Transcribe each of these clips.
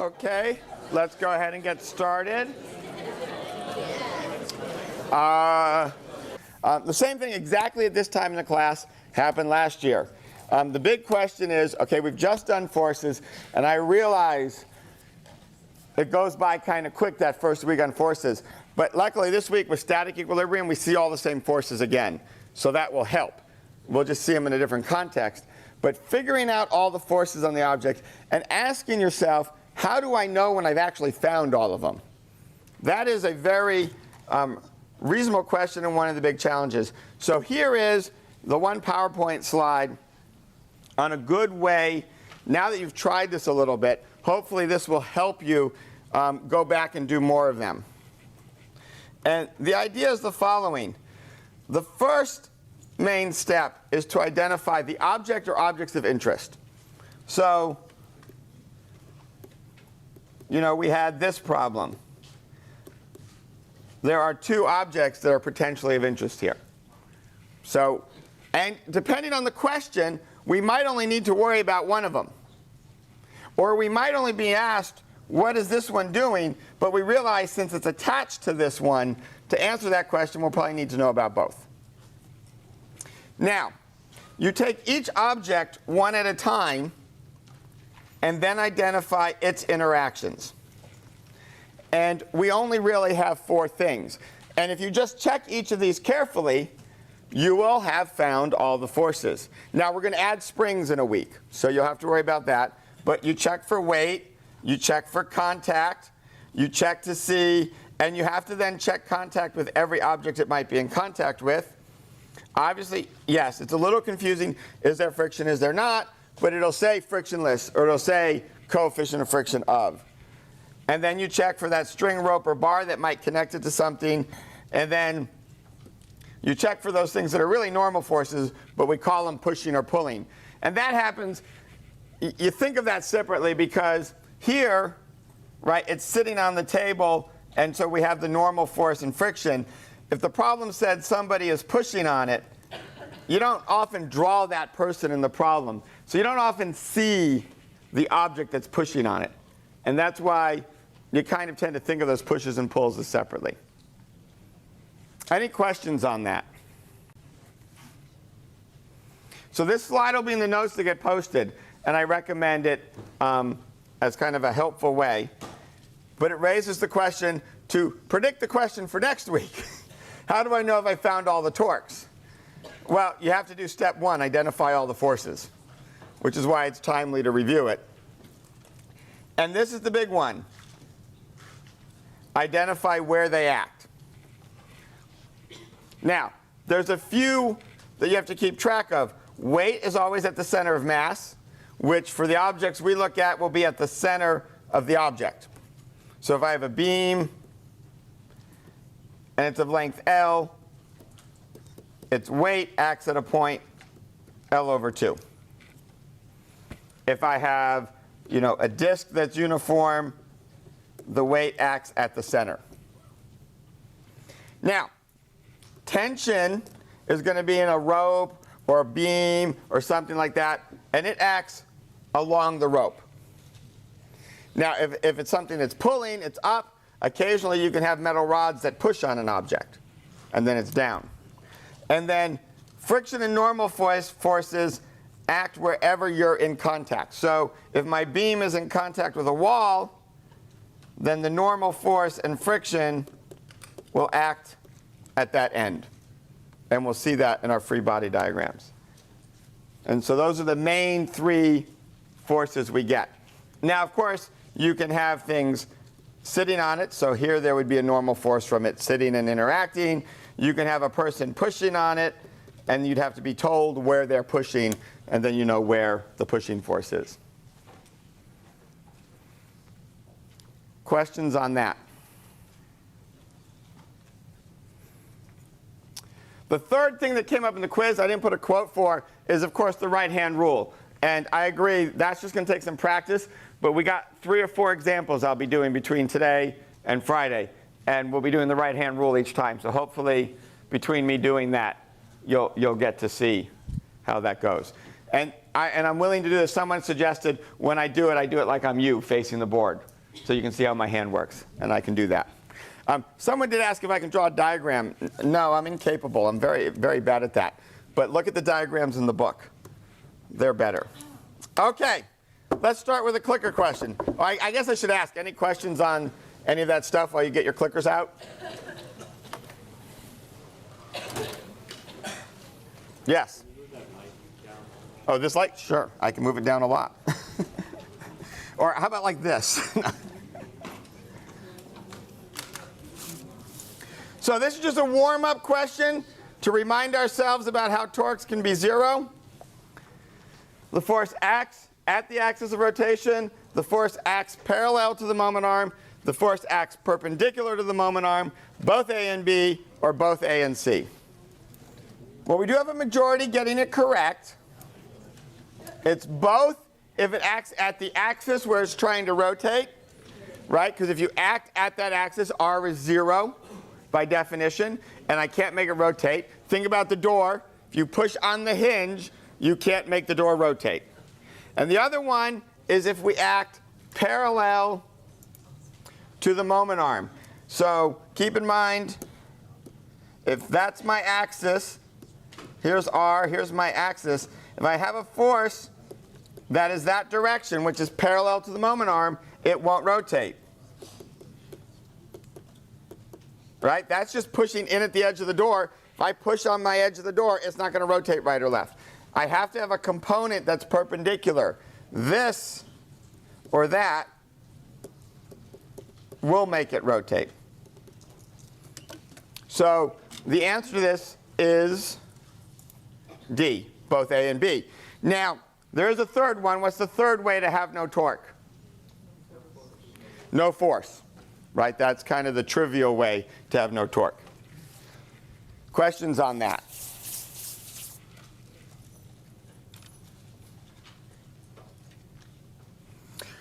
Okay, let's go ahead and get started. The same thing exactly at this time in the class happened last year. The big question is, okay, we've just done forces, and I realize it goes by kind of quick that first week on forces. But luckily this week with static equilibrium, we see all the same forces again. So that will help. We'll just see them in a different context. But figuring out all the forces on the object and asking yourself, how do I know when I've actually found all of them? That is a very reasonable question and one of the big challenges. So here is the one PowerPoint slide on a good way. Now that you've tried this a little bit, hopefully this will help you go back and do more of them. And the idea is the following. The first main step is to identify the object or objects of interest. So, we had this problem. There are two objects that are potentially of interest here. So, and depending on the question, we might only need to worry about one of them. Or we might only be asked, what is this one doing? But we realize since it's attached to this one, to answer that question, we'll probably need to know about both. Now, you take each object one at a time and then identify its interactions. And we only really have four things. And if you just check each of these carefully, you will have found all the forces. Now, we're going to add springs in a week, so you'll have to worry about that. But you check for weight, you check for contact, you check to see, and you have to then check contact with every object it might be in contact with. Obviously, yes, it's a little confusing. Is there friction, is there not? But it'll say frictionless, or it'll say coefficient of friction of. And then you check for that string, rope, or bar that might connect it to something. And then you check for those things that are really normal forces, but we call them pushing or pulling. And that happens, you think of that separately because here, right, it's sitting on the table, and so we have the normal force and friction. If the problem said somebody is pushing on it, you don't often draw that person in the problem. So you don't often see the object that's pushing on it. And that's why you kind of tend to think of those pushes and pulls as separately. Any questions on that? So this slide will be in the notes that get posted, and I recommend it as kind of a helpful way. But it raises the question to predict the question for next week. How do I know if I found all the torques? Well, you have to do step one, identify all the forces, which is why it's timely to review it. And this is the big one. Identify where they act. Now, there's a few that you have to keep track of. Weight is always at the center of mass, which for the objects we look at will be at the center of the object. So if I have a beam and it's of length L, its weight acts at a point L over 2. If I have a disk that's uniform, the weight acts at the center. Now, tension is going to be in a rope or a beam or something like that, and it acts along the rope. Now, if it's something that's pulling, it's up. Occasionally, you can have metal rods that push on an object, and then it's down. And then friction and normal forces act wherever you're in contact. So if my beam is in contact with a wall, then the normal force and friction will act at that end. And we'll see that in our free body diagrams. And so those are the main three forces we get. Now, of course, you can have things sitting on it. So here there would be a normal force from it sitting and interacting. You can have a person pushing on it, and you'd have to be told where they're pushing, and then you know where the pushing force is. Questions on that? The third thing that came up in the quiz I didn't put a quote for is, of course, the right-hand rule. And I agree, that's just going to take some practice. But we got 3 or 4 examples I'll be doing between today and Friday. And we'll be doing the right-hand rule each time. So hopefully, between me doing that, you'll get to see how that goes. And I'm willing to do this. Someone suggested when I do it like I'm you facing the board. so you can see how my hand works, and I can do that. Someone did ask if I can draw a diagram. No, I'm incapable. I'm very, very bad at that. But look at the diagrams in the book. They're better. Okay, let's start with a clicker question. I guess I should ask, any questions on any of that stuff while you get your clickers out? Yes? Oh, this light? Sure, I can move it down a lot. Or how about like this? So this is just a warm-up question to remind ourselves about how torques can be zero. The force acts at the axis of rotation. The force acts parallel to the moment arm. The force acts perpendicular to the moment arm, both A and B, or both A and C. Well, we do have a majority getting it correct. It's both if it acts at the axis where it's trying to rotate, right? Because if you act at that axis, R is 0 by definition, and I can't make it rotate. Think about the door. If you push on the hinge, you can't make the door rotate. And the other one is if we act parallel to the moment arm. So keep in mind, if that's my axis, here's R, here's my axis. If I have a force that is that direction, which is parallel to the moment arm, it won't rotate. Right? That's just pushing in at the edge of the door. If I push on my edge of the door, it's not going to rotate right or left. I have to have a component that's perpendicular. This or that will make it rotate. So the answer to this is D, both A and B. Now, there is a third one. What's the third way to have no torque? No force. Right? That's kind of the trivial way to have no torque. Questions on that?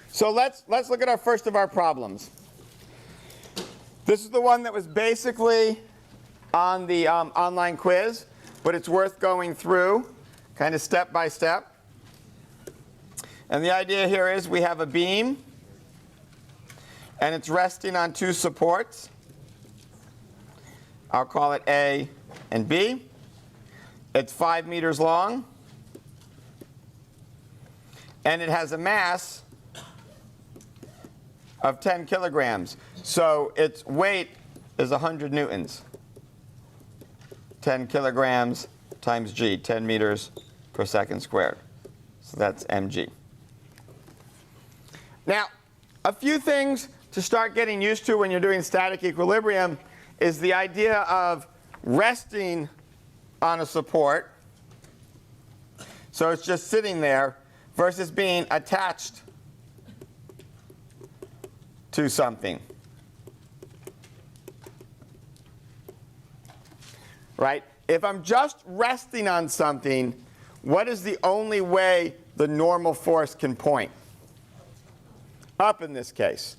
So let's look at our first of our problems. This is the one that was basically on the online quiz, but it's worth going through kind of step by step. And the idea here is we have a beam, and it's resting on two supports. I'll call it A and B. It's 5 meters long, and it has a mass of 10 kilograms. So its weight is 100 newtons. 10 kilograms times g, 10 meters per second squared. So that's mg. Now, a few things to start getting used to when you're doing static equilibrium is the idea of resting on a support, so it's just sitting there, versus being attached to something. Right? If I'm just resting on something, what is the only way the normal force can point? Up in this case.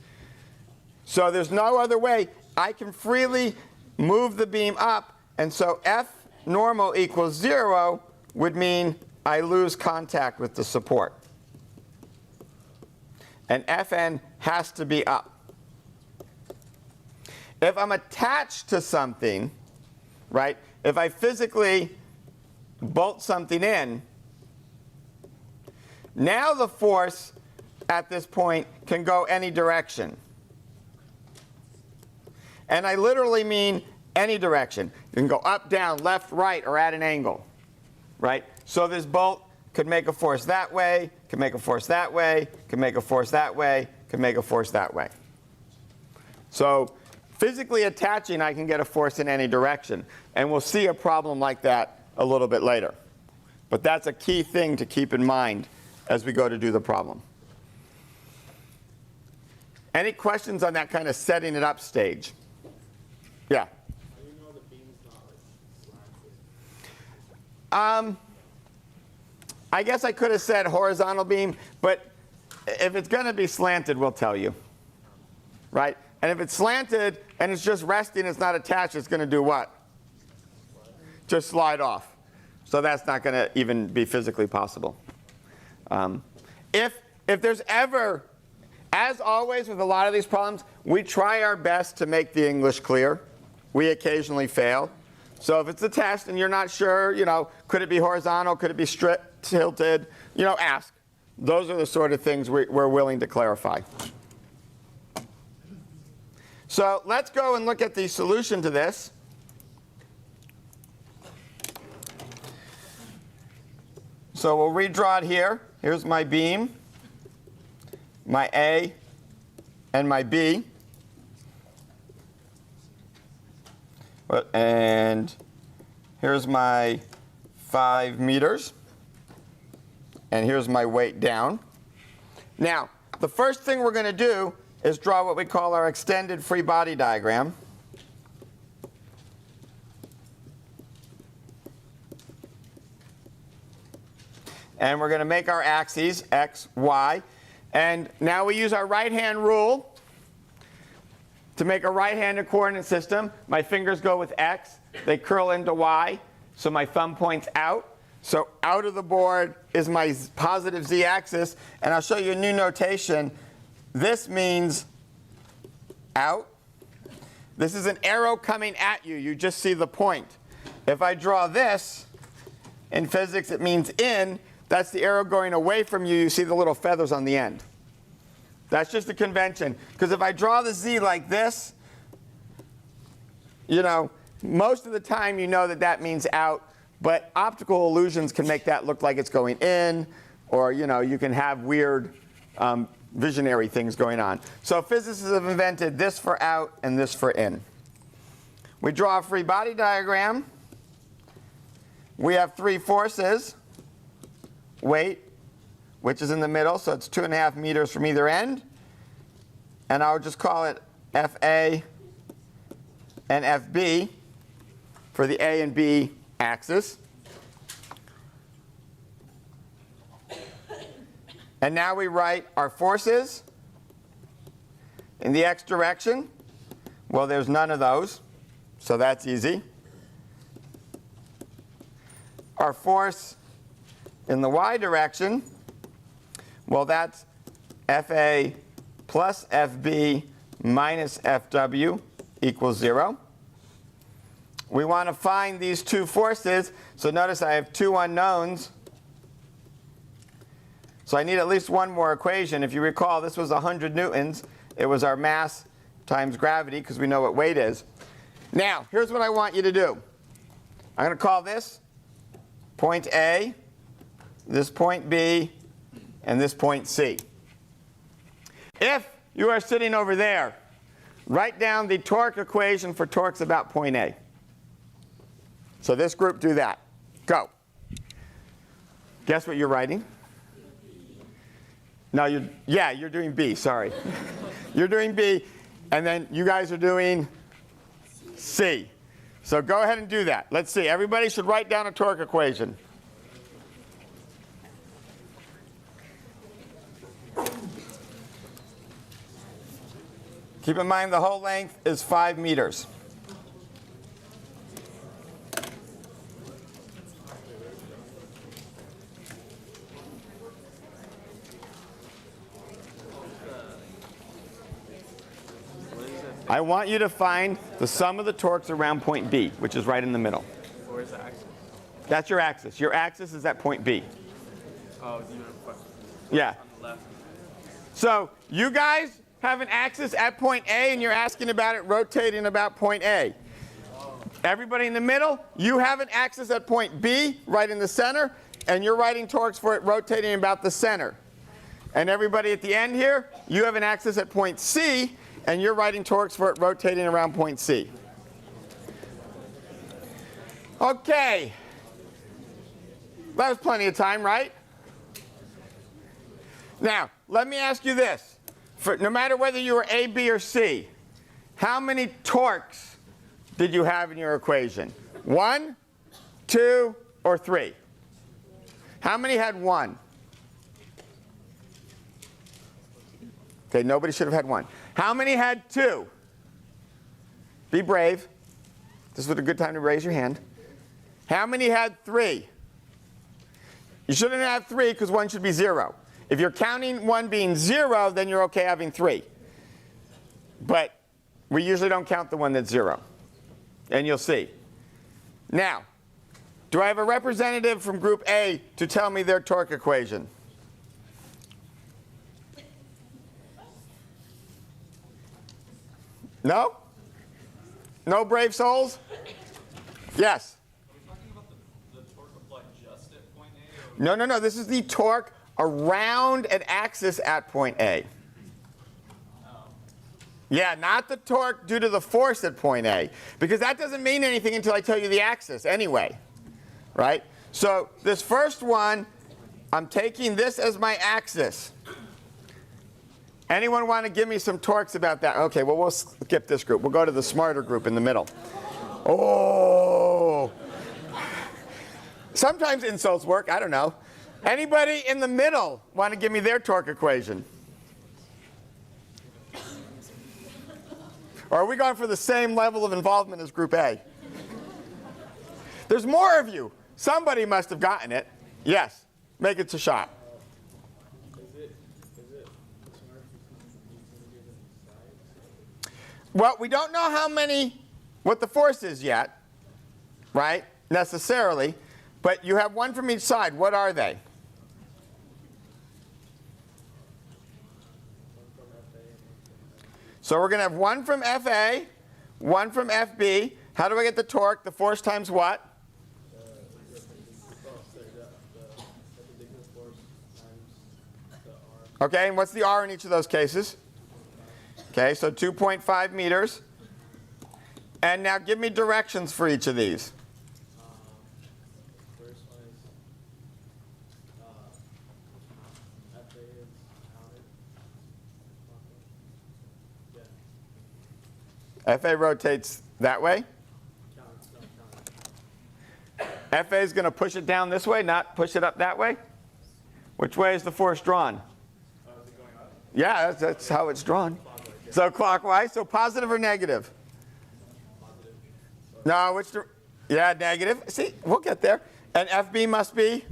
So there's no other way. I can freely move the beam up, and so F normal equals 0 would mean I lose contact with the support. And Fn has to be up. If I'm attached to something, right, if I physically bolt something in, now the force at this point can go any direction. And I literally mean any direction. You can go up, down, left, right, or at an angle. Right? So this bolt could make a force that way, could make a force that way, could make a force that way, could make a force that way. So physically attaching, I can get a force in any direction. And we'll see a problem like that a little bit later. But that's a key thing to keep in mind as we go to do the problem. Any questions on that kind of setting it up stage? Yeah? How do you know the beam's not slanted? I guess I could have said horizontal beam, but if it's going to be slanted, we'll tell you. Right? And if it's slanted and it's just resting, it's not attached, it's going to do what? Just slide off. So that's not going to even be physically possible. If there's ever As always with a lot of these problems, we try our best to make the English clear. We occasionally fail. So if it's a test and you're not sure, could it be horizontal, could it be tilted, ask. Those are the sort of things we're willing to clarify. So let's go and look at the solution to this. So we'll redraw it here. Here's my beam, my A, and my B. And here's my 5 meters. And here's my weight down. Now, the first thing we're going to do is draw what we call our extended free body diagram. And we're going to make our axes, x, y. And now we use our right-hand rule to make a right-handed coordinate system. My fingers go with x. They curl into y. So my thumb points out. So out of the board is my positive z-axis. And I'll show you a new notation. This means out. This is an arrow coming at you. You just see the point. If I draw this, in physics it means in. That's the arrow going away from you. You see the little feathers on the end. That's just a convention. Because if I draw the z like this, most of the time you know that that means out. But optical illusions can make that look like it's going in. Or you can have weird visionary things going on. So physicists have invented this for out and this for in. We draw a free body diagram. We have 3 forces. Weight, which is in the middle, so it's 2.5 meters from either end. And I'll just call it FA and FB for the A and B axis. And now we write our forces in the x direction. Well, there's none of those, so that's easy. Our force in the y direction, well, that's FA plus FB minus FW equals 0. We want to find these 2 forces. So notice I have 2 unknowns. So I need at least one more equation. If you recall, this was 100 newtons. It was our mass times gravity, because we know what weight is. Now, here's what I want you to do. I'm going to call this point A, this point B, and this point C. If you are sitting over there, write down the torque equation for torques about point A. So this group, do that. Go. Guess what you're writing? No, you're doing B, sorry. You're doing B, and then you guys are doing C. So go ahead and do that. Let's see. Everybody should write down a torque equation. Keep in mind the whole length is 5 meters. I want you to find the sum of the torques around point B, which is right in the middle. Where's the axis? That's your axis. Your axis is at point B. Oh, yeah. On the left. So you guys have an axis at point A, and you're asking about it rotating about point A. Everybody in the middle, you have an axis at point B, right in the center, and you're writing torques for it rotating about the center. And everybody at the end here, you have an axis at point C, and you're writing torques for it rotating around point C. Okay. That was plenty of time, right? Now, let me ask you this. No matter whether you were A, B, or C, how many torques did you have in your equation? 1, 2, or 3? How many had 1? Okay, nobody should have had 1. How many had 2? Be brave. This was a good time to raise your hand. How many had 3? You shouldn't have 3 because 1 should be 0. If you're counting one being 0, then you're okay having 3. But we usually don't count the one that's 0. And you'll see. Now, do I have a representative from group A to tell me their torque equation? No? No brave souls? Yes? Are we talking about the torque applied just at point A? Or No. This is the torque around an axis at point A. Yeah, not the torque due to the force at point A. Because that doesn't mean anything until I tell you the axis anyway. Right? So this first one, I'm taking this as my axis. Anyone want to give me some torques about that? Okay, well, we'll skip this group. We'll go to the smarter group in the middle. Oh. Sometimes insults work. I don't know. Anybody in the middle want to give me their torque equation? Or are we going for the same level of involvement as group A? There's more of you. Somebody must have gotten it. Yes. Make it a shot. Well, we don't know what the force is yet, right, necessarily, but you have one from each side. What are they? So we're going to have one from FA, one from FB. How do I get the torque? The force times what? Okay, and what's the R in each of those cases? Okay, so 2.5 meters. And now give me directions for each of these. first one is FA is counted. FA rotates that way. FA is going to push it down this way, not push it up that way. Which way is the force drawn? Is it going up? Yeah, that's how it's drawn. So clockwise. So positive or negative? Positive. No, yeah, negative. See, we'll get there. And FB must be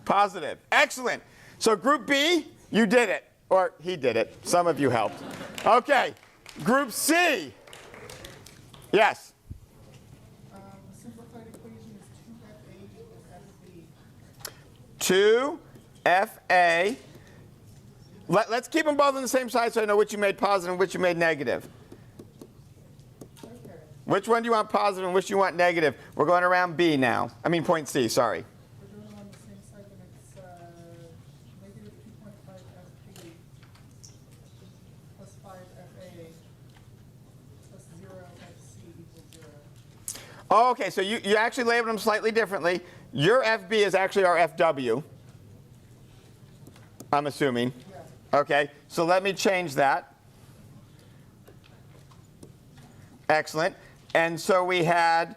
positive. Excellent. So group B, you did it. Or he did it. Some of you helped. Okay. Group C. Yes. The simplified equation is 2FA. 2FA. Let's keep them both on the same side so I know which you made positive and which you made negative. Okay. Which one do you want positive and which you want negative? We're going around B now. I mean point C, sorry. We're doing them on the same side, and it's negative 2.5 FP plus 5 FA plus 0 FC equals 0. Oh, okay, so you actually labeled them slightly differently. Your FB is actually our FW, I'm assuming. Yeah. Okay, so let me change that. Excellent. And so we had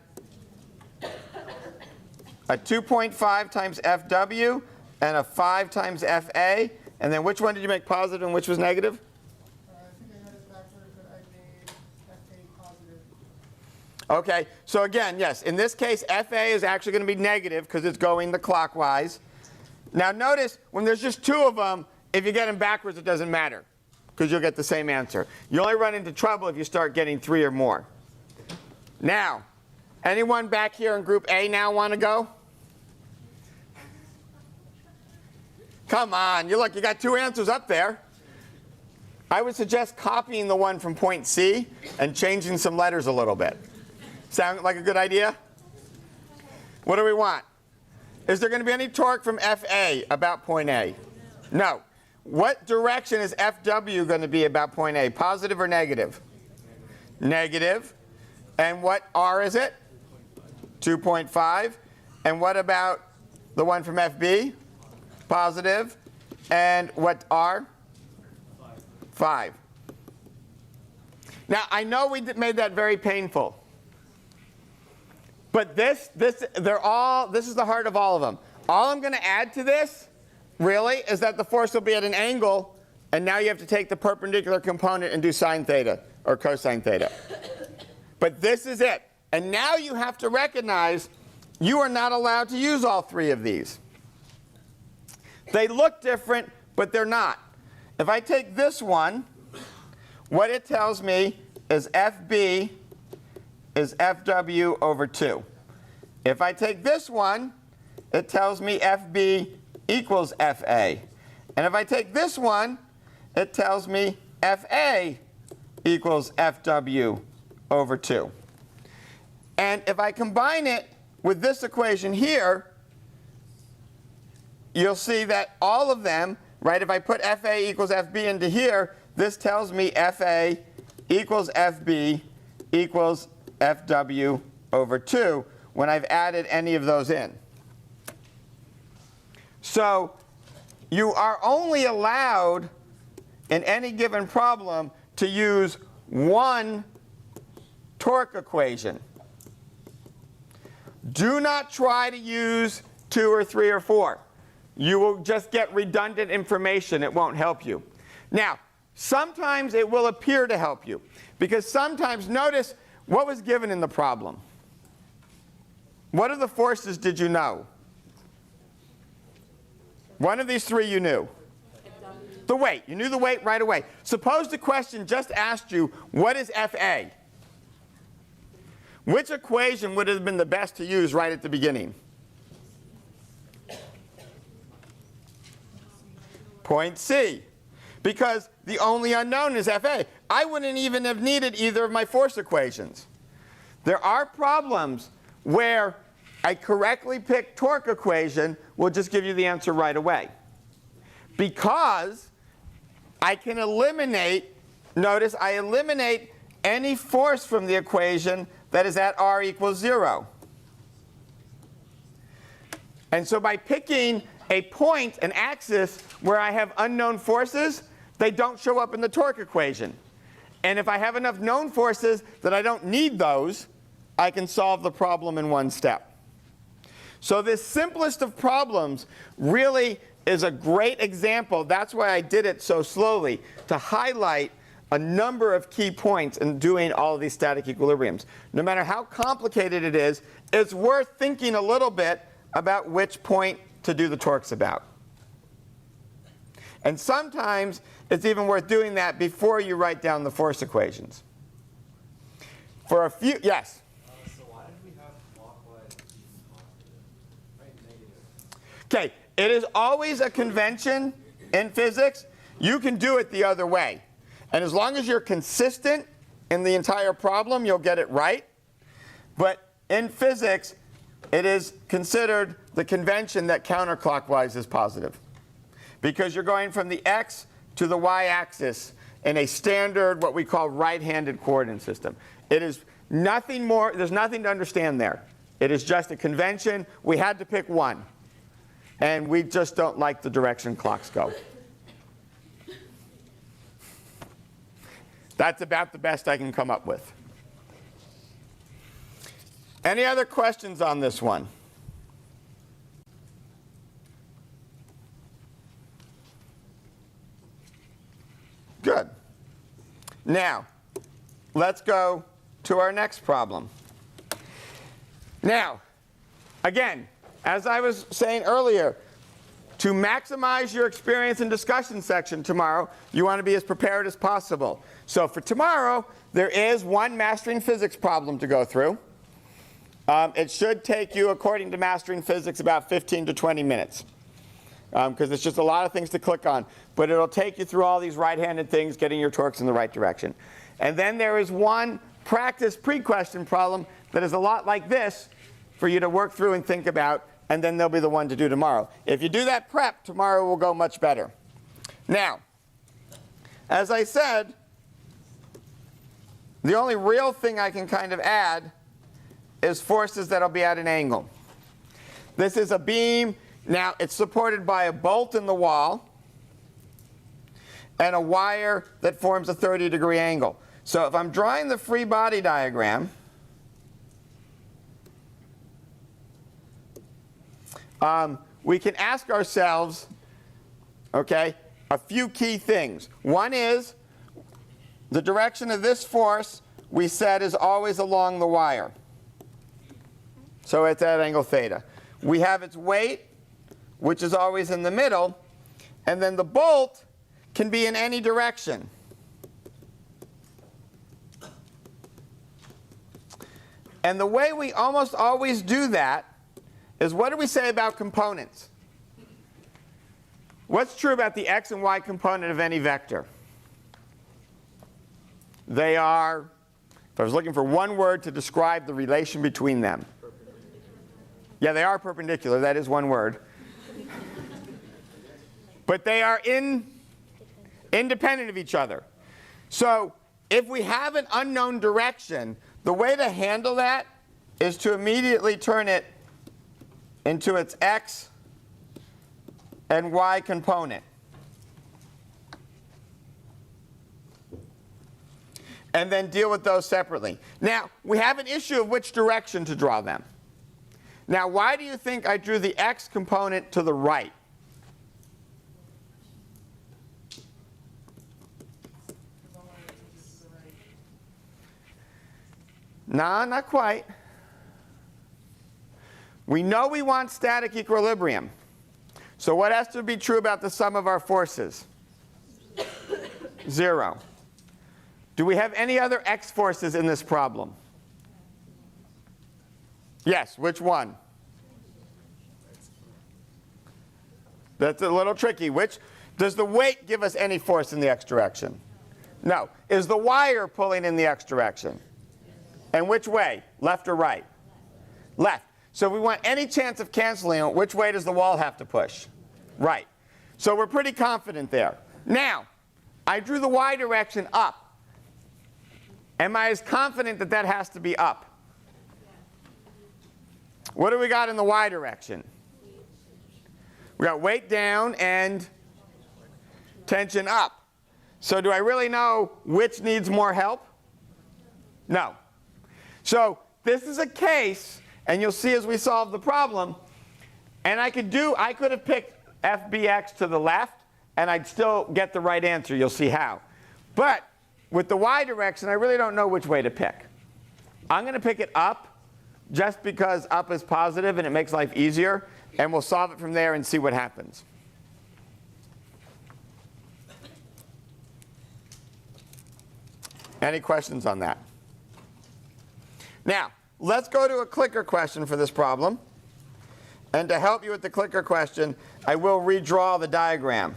a 2.5 times FW and a 5 times FA. And then which one did you make positive and which was negative? I think I had it backwards, but I made FA positive. Okay, so again, yes, in this case, FA is actually going to be negative because it's going the clockwise. Now notice, when there's just two of them, if you get them backwards, it doesn't matter because you'll get the same answer. You only run into trouble if you start getting 3 or more. Now, anyone back here in group A now want to go? Come on, you got 2 answers up there. I would suggest copying the one from point C and changing some letters a little bit. Sound like a good idea? What do we want? Is there going to be any torque from FA about point A? No. What direction is FW going to be about point A? Positive or negative? Negative. And what R is it? 2.5. And what about the one from FB? Positive. And what R? 5. Now, I know we made that very painful. But this is the heart of all of them. All I'm going to add to this, really, is that the force will be at an angle, and now you have to take the perpendicular component and do sine theta or cosine theta. But this is it. And now you have to recognize you are not allowed to use all 3 of these. They look different, but they're not. If I take this one, what it tells me is FB is FW over 2. If I take this one, it tells me FB equals FA. And if I take this one, it tells me FA equals FW over 2. And if I combine it with this equation here, you'll see that all of them, right, if I put FA equals FB into here, this tells me FA equals FB equals FW over 2 when I've added any of those in. So you are only allowed in any given problem to use one torque equation. Do not try to use 2 or 3 or 4. You will just get redundant information. It won't help you. Now, sometimes it will appear to help you, because sometimes, notice what was given in the problem. What of the forces did you know? One of these 3 you knew. The weight. You knew the weight right away. Suppose the question just asked you, what is FA? Which equation would have been the best to use right at the beginning? Point C. Because the only unknown is FA. I wouldn't even have needed either of my force equations. There are problems where a correctly picked torque equation will just give you the answer right away. Because I can eliminate, notice I eliminate any force from the equation that is at r equals 0. And so by picking a point, an axis, where I have unknown forces, they don't show up in the torque equation. And if I have enough known forces that I don't need those, I can solve the problem in one step. So this simplest of problems really is a great example. That's why I did it so slowly, to highlight a number of key points in doing all of these static equilibriums. No matter how complicated it is, it's worth thinking a little bit about which point to do the torques about. And sometimes it's even worth doing that before you write down the force equations. For a few, yes? So why did we have clockwise and positive? Right, negative. Okay, it is always a convention in physics. You can do it the other way. And as long as you're consistent in the entire problem, you'll get it right. But in physics, it is considered the convention that counterclockwise is positive, because you're going from the x to the y-axis in a standard, what we call right-handed coordinate system. It is nothing more. There's nothing to understand there. It is just a convention. We had to pick one, and we just don't like the direction clocks go. That's about the best I can come up with. Any other questions on this one? Good. Now, let's go to our next problem. Now, again, as I was saying earlier, to maximize your experience in discussion section tomorrow, you want to be as prepared as possible. So for tomorrow, there is one mastering physics problem to go through. It should take you, according to Mastering Physics, about 15 to 20 minutes. Because it's just a lot of things to click on. But it'll take you through all these right-handed things, getting your torques in the right direction. And then there is one practice pre-question problem that is a lot like this for you to work through and think about. And then there'll be the one to do tomorrow. If you do that prep, tomorrow will go much better. Now, as I said, the only real thing I can kind of add is forces that'll be at an angle. This is a beam. Now, it's supported by a bolt in the wall and a wire that forms a 30-degree angle. So if I'm drawing the free body diagram, we can ask ourselves, okay, a few key things. One is the direction of this force, we said, is always along the wire. So it's at angle theta. We have its weight, which is always in the middle. And then the bolt can be in any direction. And the way we almost always do that is, what do we say about components? What's true about the x and y component of any vector? They are, if I was looking for one word to describe the relation between them. Yeah, they are perpendicular. That is one word. But they are independent of each other. So if we have an unknown direction, the way to handle that is to immediately turn it into its x and y component. And then deal with those separately. Now, we have an issue of which direction to draw them. Now, why do you think I drew the x component to the right? No, not quite. We know we want static equilibrium. So what has to be true about the sum of our forces? 0. Do we have any other x forces in this problem? Yes, which one? That's a little tricky. Which, does the weight give us any force in the x direction? No. Is the wire pulling in the x direction? And which way? Left or right? Left. So if we want any chance of canceling it, which way does the wall have to push? Right. So we're pretty confident there. Now, I drew the y direction up. Am I as confident that that has to be up? What do we got in the y direction? We got weight down and tension up. So do I really know which needs more help? No. So this is a case, and you'll see as we solve the problem, and I could have picked FBX to the left, and I'd still get the right answer. You'll see how. But with the y direction, I really don't know which way to pick. I'm going to pick it up, just because up is positive and it makes life easier, and we'll solve it from there and see what happens. Any questions on that? Now, let's go to a clicker question for this problem. And to help you with the clicker question, I will redraw the diagram.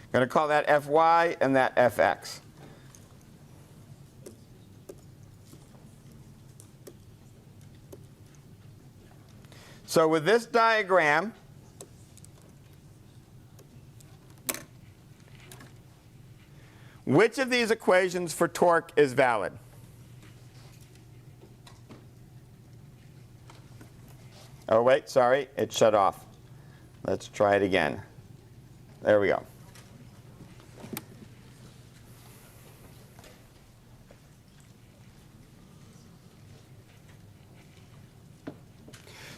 I'm going to call that Fy and that Fx. So with this diagram, which of these equations for torque is valid? Oh, wait, sorry, it shut off. Let's try it again. There we go.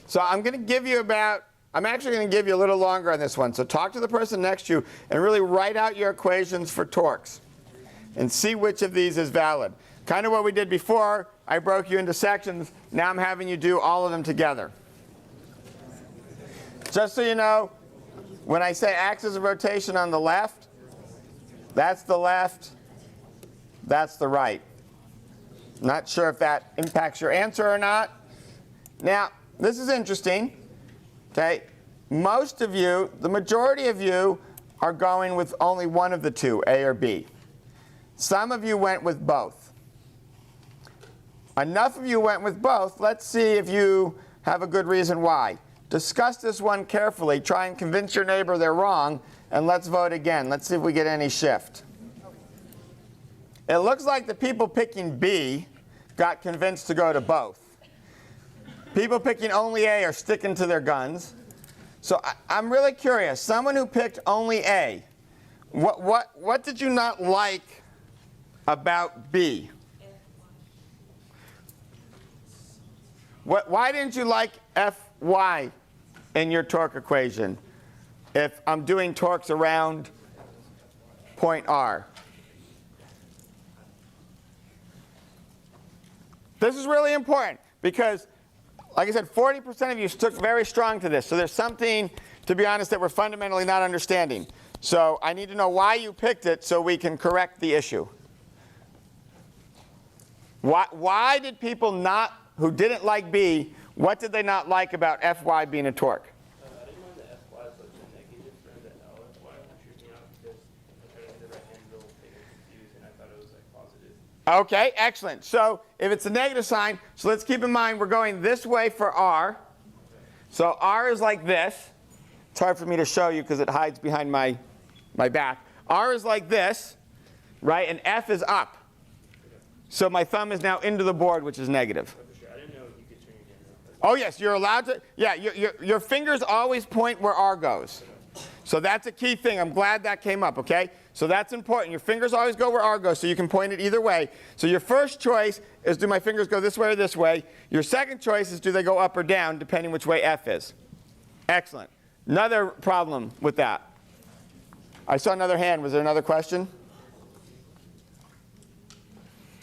So I'm actually going to give you a little longer on this one. So talk to the person next to you and really write out your equations for torques and see which of these is valid. Kind of what we did before, I broke you into sections. Now I'm having you do all of them together. Just so you know, when I say axis of rotation on the left, that's the left, that's the right. Not sure if that impacts your answer or not. Now, this is interesting. Okay, most of you, the majority of you, are going with only one of the two, A or B. Some of you went with both. Enough of you went with both. Let's see if you have a good reason why. Discuss this one carefully. Try and convince your neighbor they're wrong, and let's vote again. Let's see if we get any shift. It looks like the people picking B got convinced to go to both. People picking only A are sticking to their guns. So I'm really curious. Someone who picked only A, what did you not like about B? Why didn't you like Fy in your torque equation? if I'm doing torques around point R. This is really important because, like I said, 40% of you stuck very strong to this. So there's something, to be honest, that we're fundamentally not understanding. So I need to know why you picked it so we can correct the issue. Why did people who didn't like B, what did they not like about Fy being a torque? I didn't mind the Fy, but the negative for the Lfy tripped me out because I tried to get the right hand rule, they get confused, and I thought it was like positive. Okay, excellent. So if it's a negative sign, so let's keep in mind we're going this way for R. So R is like this. It's hard for me to show you because it hides behind my back. R is like this, right? And F is up. So my thumb is now into the board, which is negative. I didn't know you could turn your hand around. Oh, yes, you're allowed to. Yeah, your fingers always point where R goes. So that's a key thing. I'm glad that came up, okay? So that's important. Your fingers always go where R goes, so you can point it either way. So your first choice is, do my fingers go this way or this way? Your second choice is, do they go up or down, depending which way F is? Excellent. Another problem with that. I saw another hand. Was there another question?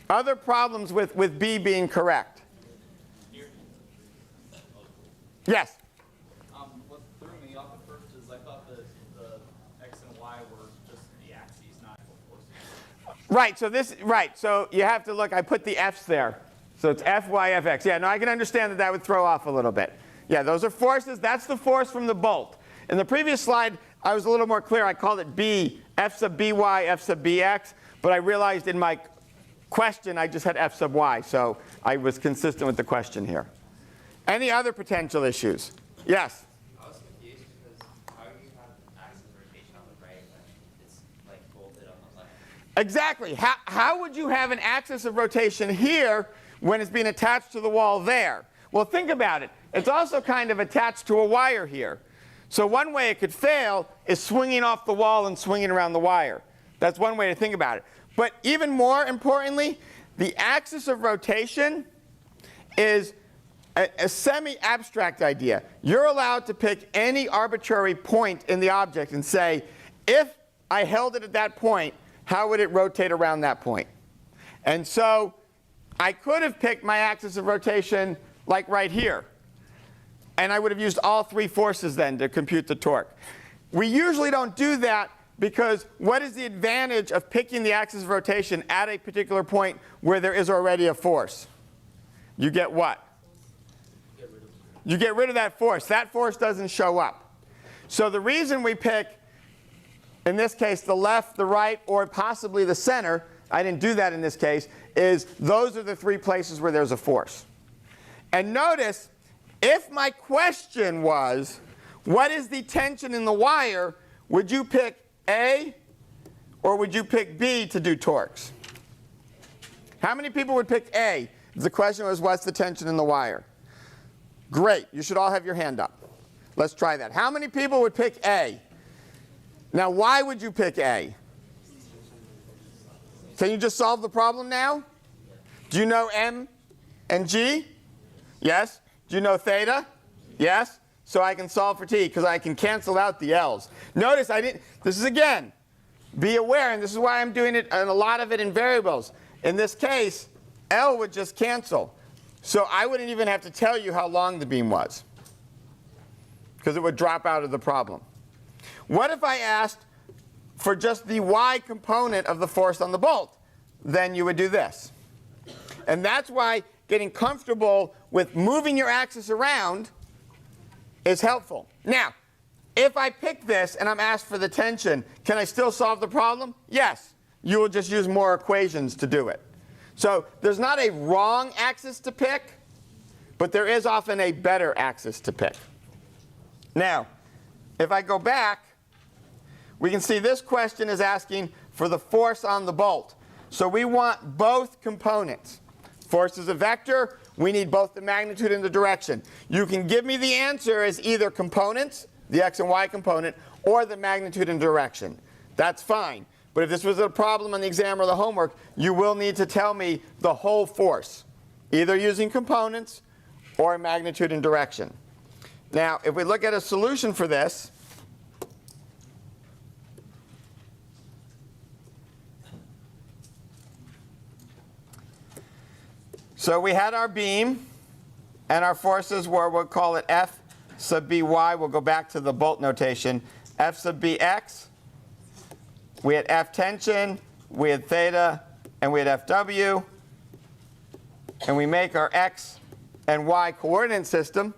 Other problems with B being correct? Yes? What threw me off at first is I thought the X and Y were just the axes, not equal forces. Right, so you have to look, I put the F's there. So it's F, Y, F, X. Yeah, no, I can understand that would throw off a little bit. Yeah, those are forces. That's the force from the bolt. In the previous slide, I was a little more clear. I called it B, F sub by, F sub bx. But I realized in my question, I just had F sub y. So I was consistent with the question here. Any other potential issues? Yes? I was confused because how do you have axis of rotation on the right when it's like bolted on the left? Exactly. How would you have an axis of rotation here when it's being attached to the wall there? Well, think about it. It's also kind of attached to a wire here. So one way it could fail is swinging off the wall and swinging around the wire. That's one way to think about it. But even more importantly, the axis of rotation is a semi-abstract idea. You're allowed to pick any arbitrary point in the object and say, if I held it at that point, how would it rotate around that point? And so I could have picked my axis of rotation like right here. And I would have used all three forces then to compute the torque. We usually don't do that because what is the advantage of picking the axis of rotation at a particular point where there is already a force? You get what? You get rid of that force. That force doesn't show up. So the reason we pick, in this case, the left, the right, or possibly the center, I didn't do that in this case, is those are the three places where there's a force. And notice, if my question was, what is the tension in the wire, would you pick A or would you pick B to do torques? How many people would pick A if the question was, what's the tension in the wire? Great. You should all have your hand up. Let's try that. How many people would pick A? Now, why would you pick A? Can you just solve the problem now? Do you know M and G? Yes? Do you know theta? Yes? So I can solve for T because I can cancel out the L's. Notice I didn't, this is again, be aware, and this is why I'm doing it, and a lot of it in variables. In this case, L would just cancel. So I wouldn't even have to tell you how long the beam was because it would drop out of the problem. What if I asked for just the Y component of the force on the bolt? Then you would do this. And that's why getting comfortable with moving your axis around is helpful. Now, if I pick this and I'm asked for the tension, can I still solve the problem? Yes. You will just use more equations to do it. So there's not a wrong axis to pick, but there is often a better axis to pick. Now, if I go back, we can see this question is asking for the force on the bolt. So we want both components. Force is a vector. We need both the magnitude and the direction. You can give me the answer as either components, the x and y component, or the magnitude and direction. That's fine. But if this was a problem on the exam or the homework, you will need to tell me the whole force, either using components or magnitude and direction. Now, if we look at a solution for this, So we had our beam, and our forces were, we'll call it F sub by. We'll go back to the bolt notation. F sub bx. We had F tension, we had theta, and we had Fw. And we make our x and y coordinate system.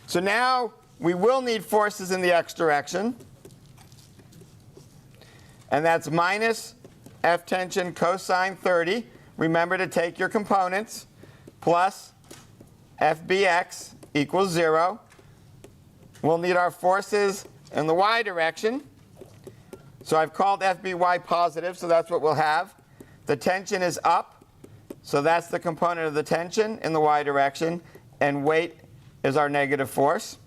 So now we will need forces in the x direction. And that's minus F tension cosine 30. Remember to take your components. Plus Fbx equals 0. We'll need our forces in the y direction. So I've called Fby positive, so that's what we'll have. The tension is up, so that's the component of the tension in the y direction. And weight is our negative force.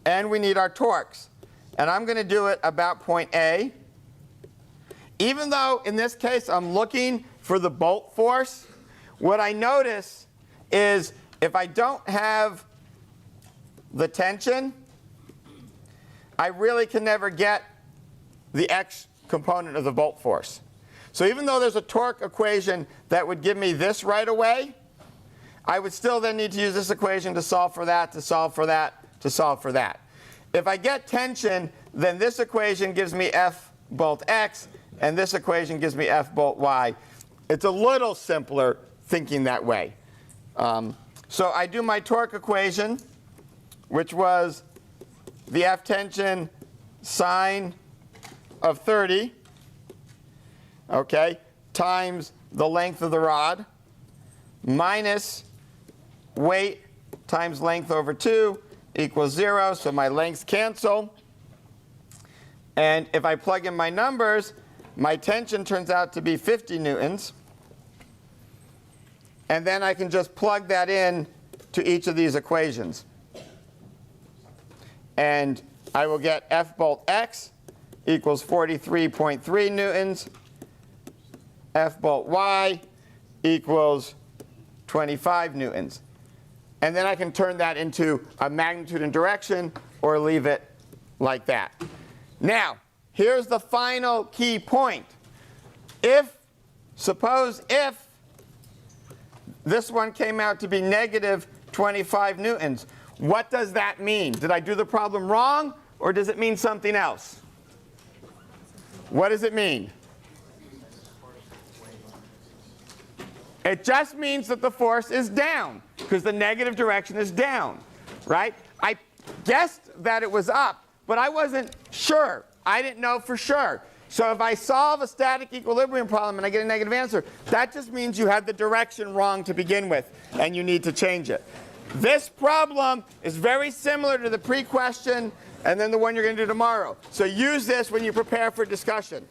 And we need our torques. And I'm going to do it about point A. Even though in this case I'm looking for the bolt force, what I notice is if I don't have the tension, I really can never get the x component of the bolt force. So even though there's a torque equation that would give me this right away, I would still then need to use this equation to solve for that, to solve for that, to solve for that. If I get tension, then this equation gives me F bolt x, and this equation gives me F bolt y. It's a little simpler thinking that way. So I do my torque equation, which was the F tension sine of 30, okay, times the length of the rod, minus weight times length over 2 equals 0. So my lengths cancel. And if I plug in my numbers, my tension turns out to be 50 newtons. And then I can just plug that in to each of these equations. And I will get F bolt x equals 43.3 newtons. F bolt y equals 25 newtons. And then I can turn that into a magnitude and direction or leave it like that. Now, here's the final key point. Suppose if this one came out to be negative 25 newtons, what does that mean? Did I do the problem wrong, or does it mean something else? What does it mean? It just means that the force is down, because the negative direction is down, right? I guessed that it was up, but I wasn't sure. I didn't know for sure. So if I solve a static equilibrium problem and I get a negative answer, that just means you had the direction wrong to begin with, and you need to change it. This problem is very similar to the pre-question and then the one you're going to do tomorrow. So use this when you prepare for discussion.